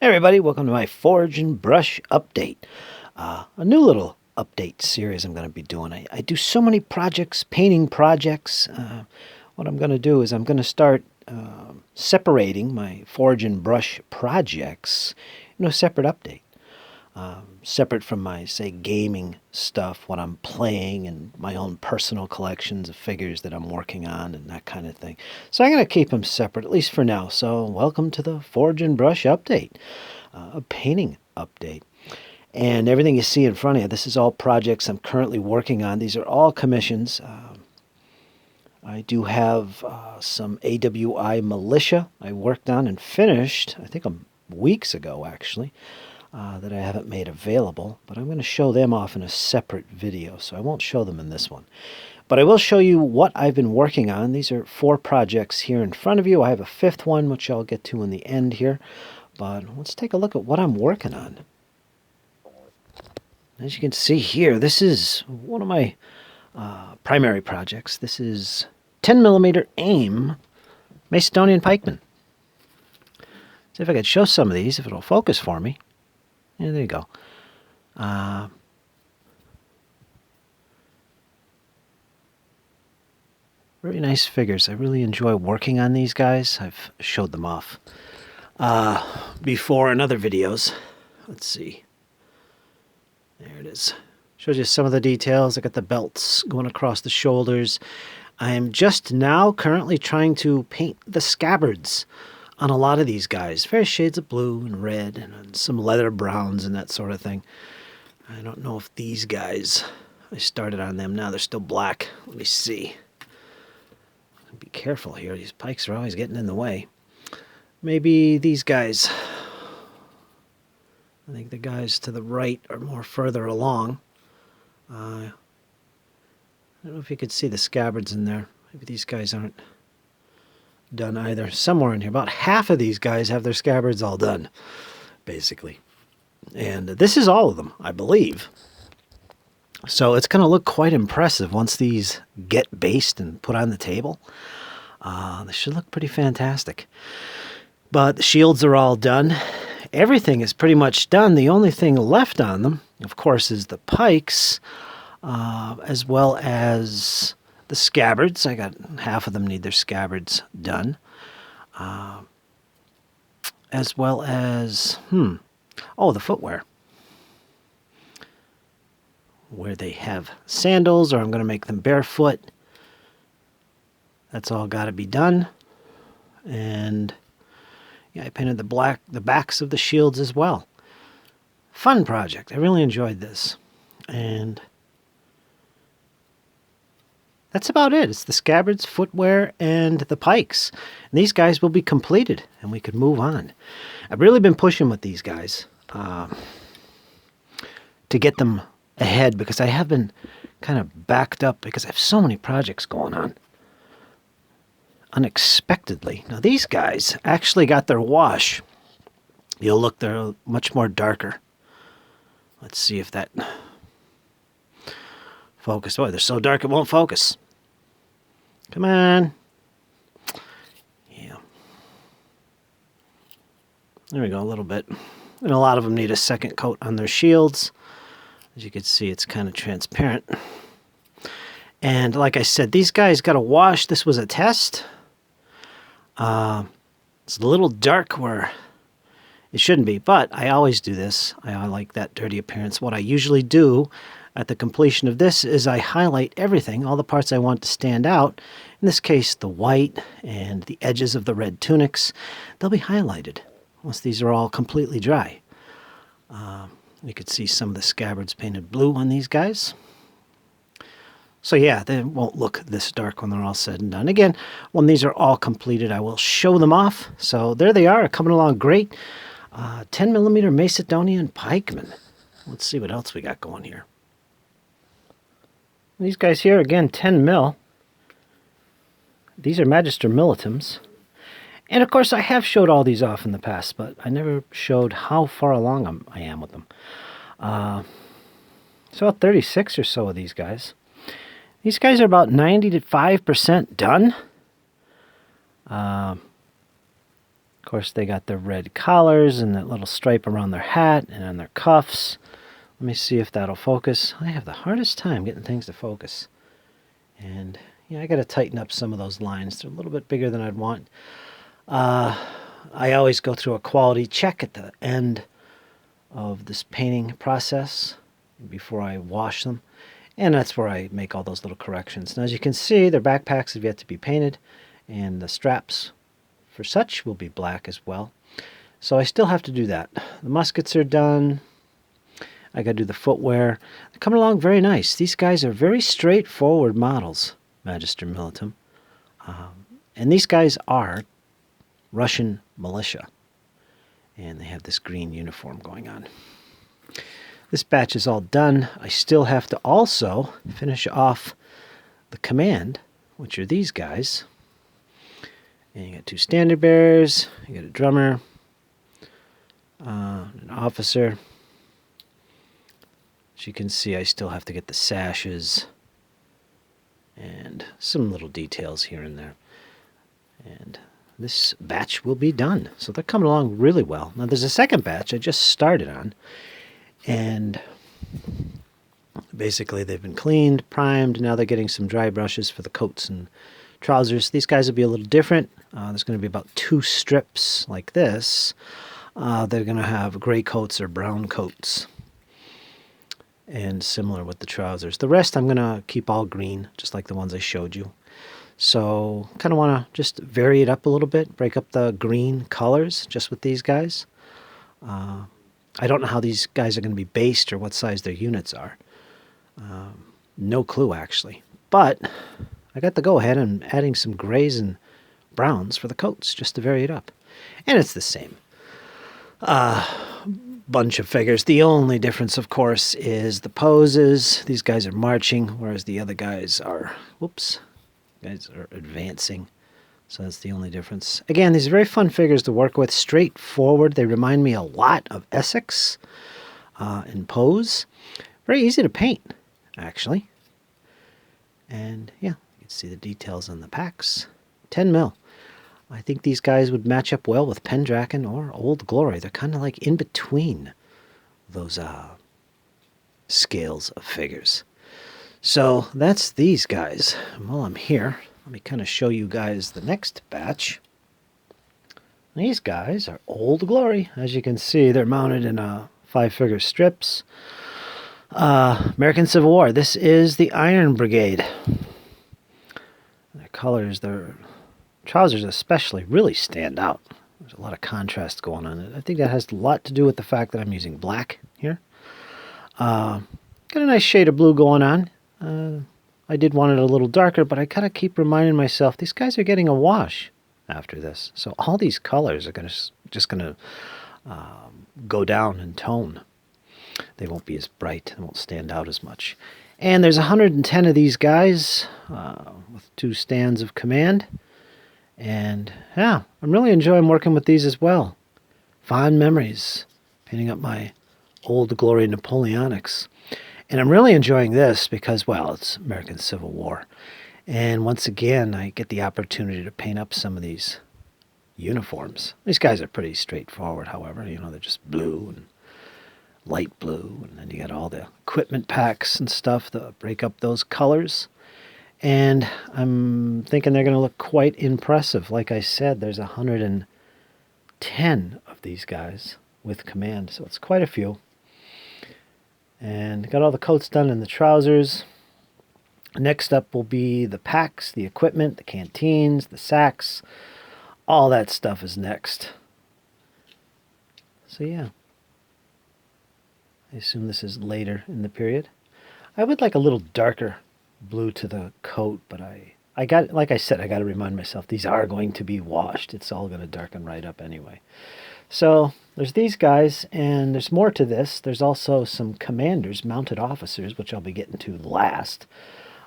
Hey everybody, welcome to my Forge and Brush update. A new little update series I'm going to be doing. I do so many projects, painting projects. What I'm going to do is I'm going to start separating my Forge and Brush projects in a separate update. Separate from my, say, gaming stuff, what I'm playing, and my own personal collections of figures that I'm working on and that kind of thing. So I'm going to keep them separate, at least for now. So welcome to the Forge and Brush update, a painting update. And everything you see in front of you, this is all projects I'm currently working on. These are all commissions. I do have some AWI Militia I worked on and finished, I think weeks ago actually. That I haven't made available, but I'm going to show them off in a separate video, so I won't show them in this one. But I will show you what I've been working on. These are 4 projects here in front of you. I have a 5th one, which I'll get to in the end here. But let's take a look at what I'm working on. As you can see here, this is one of my primary projects. This is 10mm AIM Macedonian Pikemen. See if I could show some of these, if it'll focus for me. Yeah, there you go. Very nice figures. I really enjoy working on these guys. I've showed them off before in other videos. Let's see. There it is. Shows you some of the details. I got the belts going across the shoulders. I am just now currently trying to paint the scabbards on a lot of these guys. Various shades of blue and red and some leather browns and that sort of thing. I don't know if these guys, I started on them now, they're still black. Let me see. Be careful here, these pikes are always getting in the way. Maybe these guys. I think the guys to the right are more further along. I don't know if you could see the scabbards in there. Maybe these guys aren't done either. Somewhere in here, about half of these guys have their scabbards all done, basically. And this is all of them, I believe. So it's going to look quite impressive once these get based and put on the table. They should look pretty fantastic. But the shields are all done. Everything is pretty much done. The only thing left on them, of course, is the pikes, as well as the scabbards. I got half of them need their scabbards done. As well as, the footwear. Where they have sandals, or I'm going to make them barefoot. That's all got to be done. And yeah, I painted the backs of the shields as well. Fun project. I really enjoyed this. And that's about it. It's the scabbards, footwear, and the pikes. And these guys will be completed, and we could move on. I've really been pushing with these guys to get them ahead, because I have been kind of backed up because I have so many projects going on. Unexpectedly. Now these guys actually got their wash. You'll look, they're much more darker. Let's see if that focus. Oh, they're so dark it won't focus. Come on. Yeah. There we go, a little bit. And a lot of them need a second coat on their shields. As you can see, it's kind of transparent. And like I said, these guys got a wash. This was a test. It's a little dark where it shouldn't be, but I always do this. I like that dirty appearance. What I usually do at the completion of this is I highlight everything, all the parts I want to stand out. In this case, the white and the edges of the red tunics, they'll be highlighted once these are all completely dry. You could see some of the scabbards painted blue on these guys. So yeah, they won't look this dark when they're all said and done. Again, when these are all completed, I will show them off. So there they are, coming along great. 10mm Macedonian Pikemen. Let's see what else we got going here. These guys here, again, 10mm. These are Magister Militums. And of course, I have showed all these off in the past, but I never showed how far along I am with them. So about 36 or so of these guys. These guys are about 95% done. Of course, they got their red collars and that little stripe around their hat and on their cuffs. Let me see if that'll focus. I have the hardest time getting things to focus. And yeah, I got to tighten up some of those lines. They're a little bit bigger than I'd want. I always go through a quality check at the end of this painting process before I wash them. And that's where I make all those little corrections. Now, as you can see, their backpacks have yet to be painted, and the straps for such will be black as well. So I still have to do that. The muskets are done. I got to do the footwear. They're coming along very nice. These guys are very straightforward models, Magister Militum. And these guys are Russian militia. And they have this green uniform going on. This batch is all done. I still have to also finish off the command, which are these guys. And you got 2 standard bearers, you got a drummer, an officer. As you can see, I still have to get the sashes and some little details here and there. And this batch will be done. So they're coming along really well. Now there's a second batch I just started on. And basically they've been cleaned, primed. Now they're getting some dry brushes for the coats and trousers. These guys will be a little different. There's going to be about 2 strips like this. They're going to have gray coats or brown coats. And similar with the trousers. The rest I'm going to keep all green, just like the ones I showed you. So kind of want to just vary it up a little bit, break up the green colors just with these guys. I don't know how these guys are going to be based or what size their units are. No clue, actually. But I got the go-ahead on adding some grays and browns for the coats just to vary it up. And it's the same bunch of figures. The only difference, of course, is the poses. These guys are marching, whereas the other guys are, advancing. So that's the only difference. Again, these are very fun figures to work with, straightforward. They remind me a lot of Essex in pose. Very easy to paint, actually. And yeah, you can see the details on the packs. 10 mil. I think these guys would match up well with Pendragon or Old Glory. They're kind of like in between those scales of figures. So that's these guys. And while I'm here, let me kind of show you guys the next batch. These guys are Old Glory. As you can see, they're mounted in 5-figure strips. American Civil War. This is the Iron Brigade. Their colors, their trousers especially, really stand out. There's a lot of contrast going on. I think that has a lot to do with the fact that I'm using black here. Got a nice shade of blue going on. I did want it a little darker, but I kind of keep reminding myself these guys are getting a wash after this. So all these colors are just going to go down in tone. They won't be as bright. They won't stand out as much. And there's 110 of these guys with 2 stands of command. And yeah, I'm really enjoying working with these as well. Fond memories, painting up my Old Glory Napoleonics. And I'm really enjoying this because, well, it's American Civil War. And once again, I get the opportunity to paint up some of these uniforms. These guys are pretty straightforward, however. You know, they're just blue and light blue. And then you got all the equipment packs and stuff that break up those colors. And I'm thinking they're going to look quite impressive. Like I said, there's 110 of these guys with command, so it's quite a few. And got all the coats done and the trousers. Next up will be the packs, the equipment, the canteens, the sacks. All that stuff is next. So yeah. I assume this is later in the period. I would like a little darker blue to the coat, but I got, like I said, I got to remind myself these are going to be washed. It's all going to darken right up anyway. So there's these guys, and there's more to this. There's also some commanders, mounted officers, which I'll be getting to last.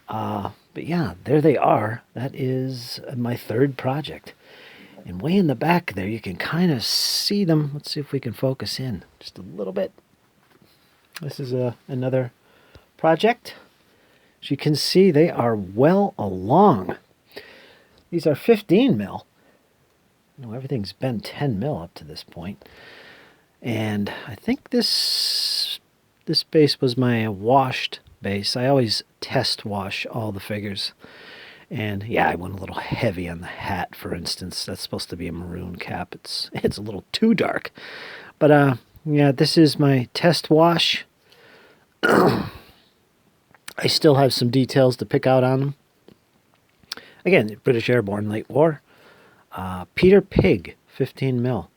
But yeah, there they are. That is my 3rd project. And way in the back there, you can kind of see them. Let's see if we can focus in just a little bit. This is another project. As you can see, they are well along. These are 15 mil. Everything's been 10 mil up to this point. And I think this base was my washed base. I always test wash all the figures. And yeah, I went a little heavy on the hat, for instance. That's supposed to be a maroon cap. It's a little too dark. But yeah, this is my test wash. I still have some details to pick out on them. Again, British Airborne Late War. Peter Pig, 15 mil.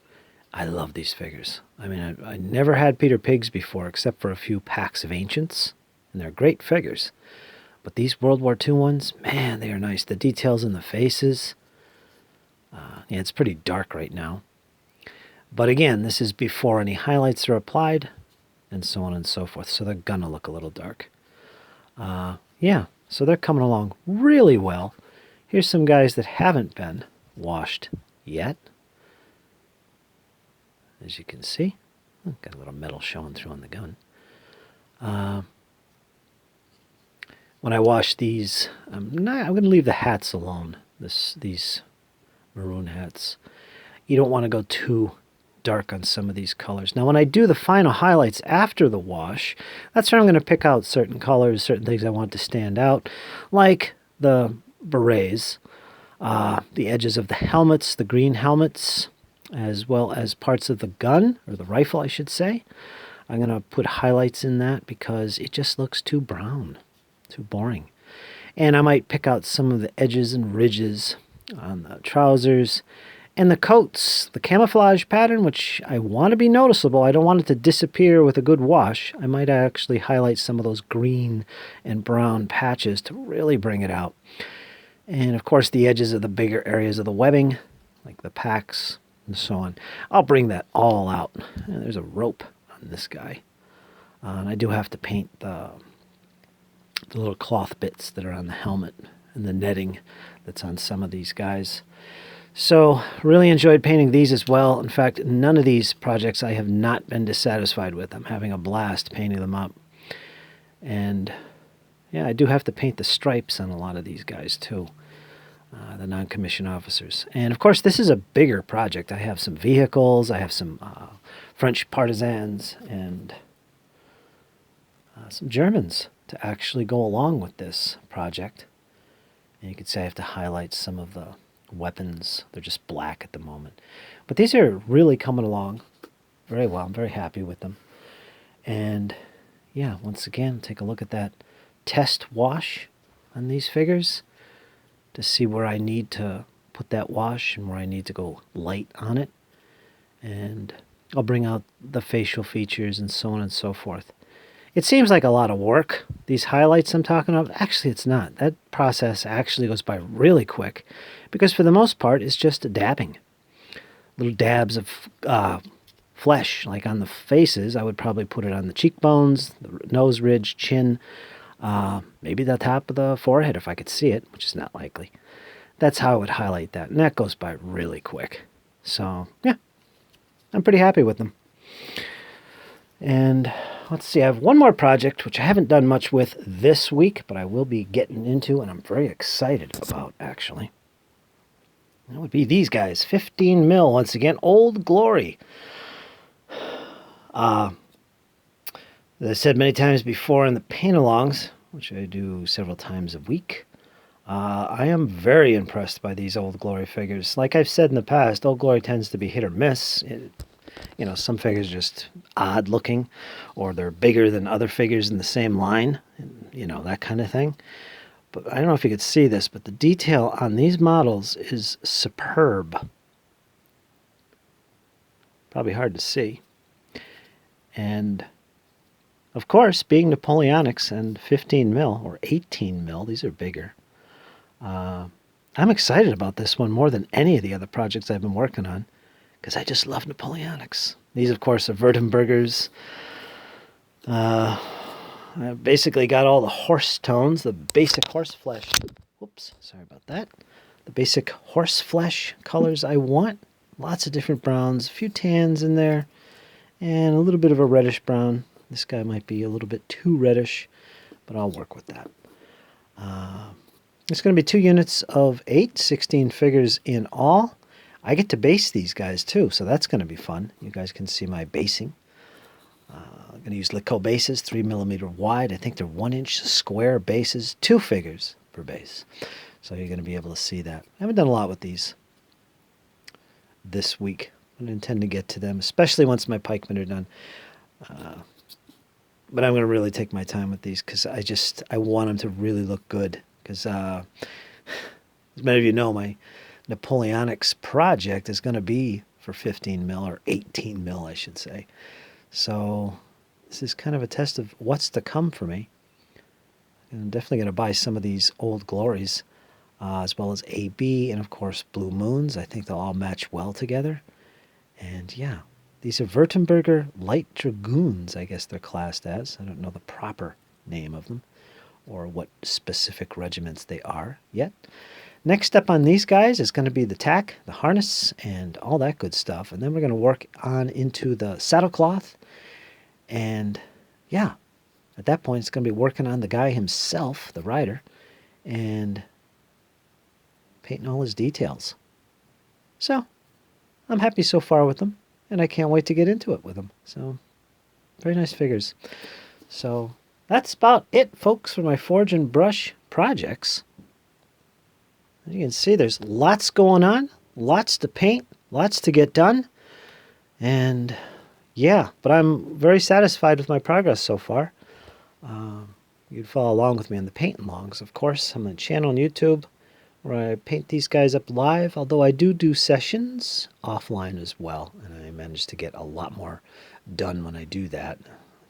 I love these figures. I mean, I never had Peter Pigs before, except for a few packs of Ancients, and they're great figures. But these World War II ones, man, they are nice. The details in the faces. Yeah, it's pretty dark right now. But again, this is before any highlights are applied, and so on and so forth. So they're going to look a little dark. Yeah, so they're coming along really well. Here's some guys that haven't been washed yet. As you can see, got a little metal showing through on the gun. When I wash these, I'm going to leave the hats alone, these maroon hats. You don't want to go too dark on some of these colors. Now, when I do the final highlights after the wash, that's where I'm going to pick out certain colors, certain things I want to stand out, like the berets, the edges of the helmets, the green helmets, as well as parts of the gun, or the rifle, I should say. I'm going to put highlights in that because it just looks too brown, too boring. And I might pick out some of the edges and ridges on the trousers and the coats, the camouflage pattern, which I want to be noticeable. I don't want it to disappear with a good wash. I might actually highlight some of those green and brown patches to really bring it out. And of course, the edges of the bigger areas of the webbing, like the packs and so on. I'll bring that all out. And there's a rope on this guy. And I do have to paint the little cloth bits that are on the helmet and the netting that's on some of these guys. So really enjoyed painting these as well. In fact, none of these projects I have not been dissatisfied with. I'm having a blast painting them up. And yeah, I do have to paint the stripes on a lot of these guys too, the non-commissioned officers. And of course, this is a bigger project. I have some vehicles, I have some French partisans, and some Germans to actually go along with this project. And you could say I have to highlight some of the weapons. They're just black at the moment. But these are really coming along very well. I'm very happy with them. And yeah, once again, take a look at that test wash on these figures to see where I need to put that wash and where I need to go light on it. And I'll bring out the facial features and so on and so forth. It seems like a lot of work, these highlights I'm talking about. Actually, it's not. That process actually goes by really quick because for the most part, it's just dabbing. Little dabs of flesh, like on the faces. I would probably put it on the cheekbones, the nose ridge, chin, maybe the top of the forehead if I could see it, which is not likely. That's how I would highlight that, and that goes by really quick. So, yeah, I'm pretty happy with them. And let's see, I have one more project, which I haven't done much with this week, but I will be getting into, and I'm very excited about, actually. That would be these guys, 15 mil, once again, Old Glory. As I said many times before in the paint-alongs, which I do several times a week, I am very impressed by these Old Glory figures. Like I've said in the past, Old Glory tends to be hit or miss. Some figures are just odd looking, or they're bigger than other figures in the same line, that kind of thing. But I don't know if you could see this, but the detail on these models is superb. Probably hard to see. And of course, being Napoleonics and 15 mil or 18 mil, these are bigger. I'm excited about this one more than any of the other projects I've been working on, because I just love Napoleonics. These, of course, are Württembergers. I basically got all the horse tones, the basic horse flesh. Whoops, sorry about that. The basic horse flesh colors I want. Lots of different browns, a few tans in there, and a little bit of a reddish brown. This guy might be a little bit too reddish, but I'll work with that. It's going to be 2 units of 8, 16 figures in all. I get to base these guys too, so that's going to be fun. You guys can see my basing. I'm going to use Litco bases, 3mm wide. I think they're 1-inch square bases, 2 figures per base. So you're going to be able to see that. I haven't done a lot with these this week. I intend to get to them, especially once my pikemen are done. But I'm going to really take my time with these because I want them to really look good. Because as many of you know, my Napoleonics project is going to be for 15 mil, or 18 mil, I should say. So this is kind of a test of what's to come for me. And I'm definitely going to buy some of these Old Glories, as well as AB, and of course Blue Moons. I think they'll all match well together. And yeah, these are Württemberger Light Dragoons, I guess they're classed as. I don't know the proper name of them or what specific regiments they are yet. Next up on these guys is going to be the tack, the harness, and all that good stuff. And then we're going to work on into the saddlecloth. And yeah, at that point, it's going to be working on the guy himself, the rider, and painting all his details. So I'm happy so far with them, and I can't wait to get into it with them. So very nice figures. So that's about it, folks, for my Forge and Brush projects. As you can see, there's lots going on, lots to paint, lots to get done. And yeah, but I'm very satisfied with my progress so far. You'd follow along with me on the paint-alongs, of course. I'm on the channel on YouTube where I paint these guys up live, although I do sessions offline as well. And I managed to get a lot more done when I do that,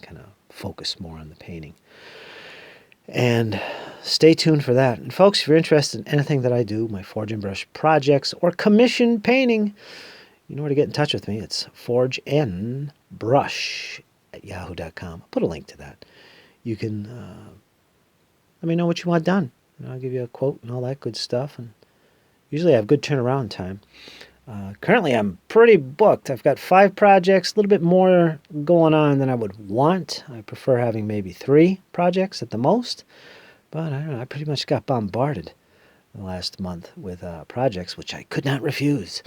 kind of focus more on the painting. And stay tuned for that. And folks, if you're interested in anything that I do, my Forge and Brush projects or commission painting, you know where to get in touch with me. It's forgeandbrush@yahoo.com. I'll put a link to that. You can let me know what you want done. I'll give you a quote and all that good stuff. And usually I have good turnaround time. Currently, I'm pretty booked. I've got 5 projects, a little bit more going on than I would want. I prefer having maybe 3 projects at the most. But I don't know, I pretty much got bombarded the last month with projects, which I could not refuse.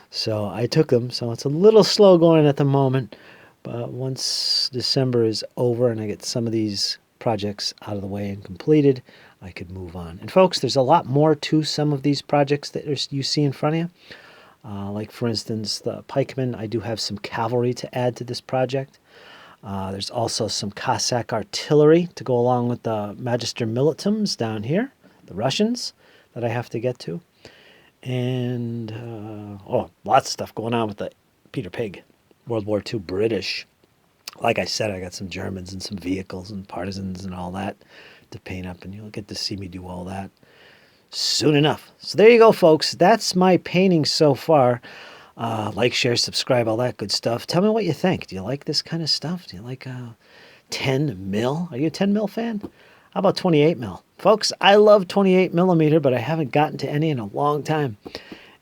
So I took them. So it's a little slow going at the moment. But once December is over and I get some of these projects out of the way and completed, I could move on. And folks, there's a lot more to some of these projects that you see in front of you. Like, for instance, the pikemen, I do have some cavalry to add to this project. There's also some Cossack artillery to go along with the Magister Militums down here, the Russians, that I have to get to. And, lots of stuff going on with the Peter Pig, World War II British. Like I said, I got some Germans and some vehicles and partisans and all that to paint up, and you'll get to see me do all that soon enough. So there you go, folks. That's my painting so far. Like, share, subscribe, all that good stuff. Tell me what you think. Do you like this kind of stuff? Do you like 10 mil? Are you a 10 mil fan? How about 28 mil? Folks, I love 28 millimeter, but I haven't gotten to any in a long time.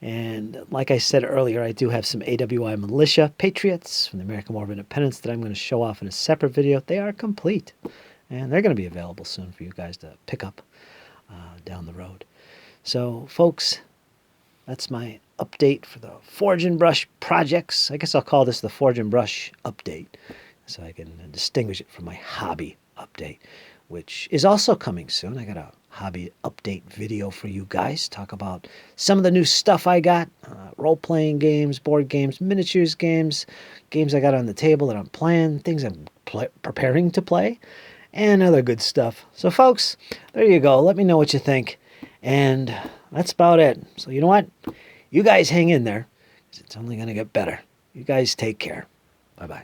And like I said earlier, I do have some AWI Militia Patriots from the American War of Independence that I'm going to show off in a separate video. They are complete, and they're going to be available soon for you guys to pick up down the road. So, folks, that's my update for the Forge and Brush projects. I guess I'll call this the Forge and Brush update so I can distinguish it from my hobby update, which is also coming soon. I got a hobby update video for you guys. Talk about some of the new stuff I got. Role-playing games, board games, miniatures games, games I got on the table that I'm playing, things I'm preparing to play, and other good stuff. So, folks, there you go. Let me know what you think. And that's about it. So, you know what? You guys hang in there, 'cause it's only going to get better. You guys take care. Bye-bye.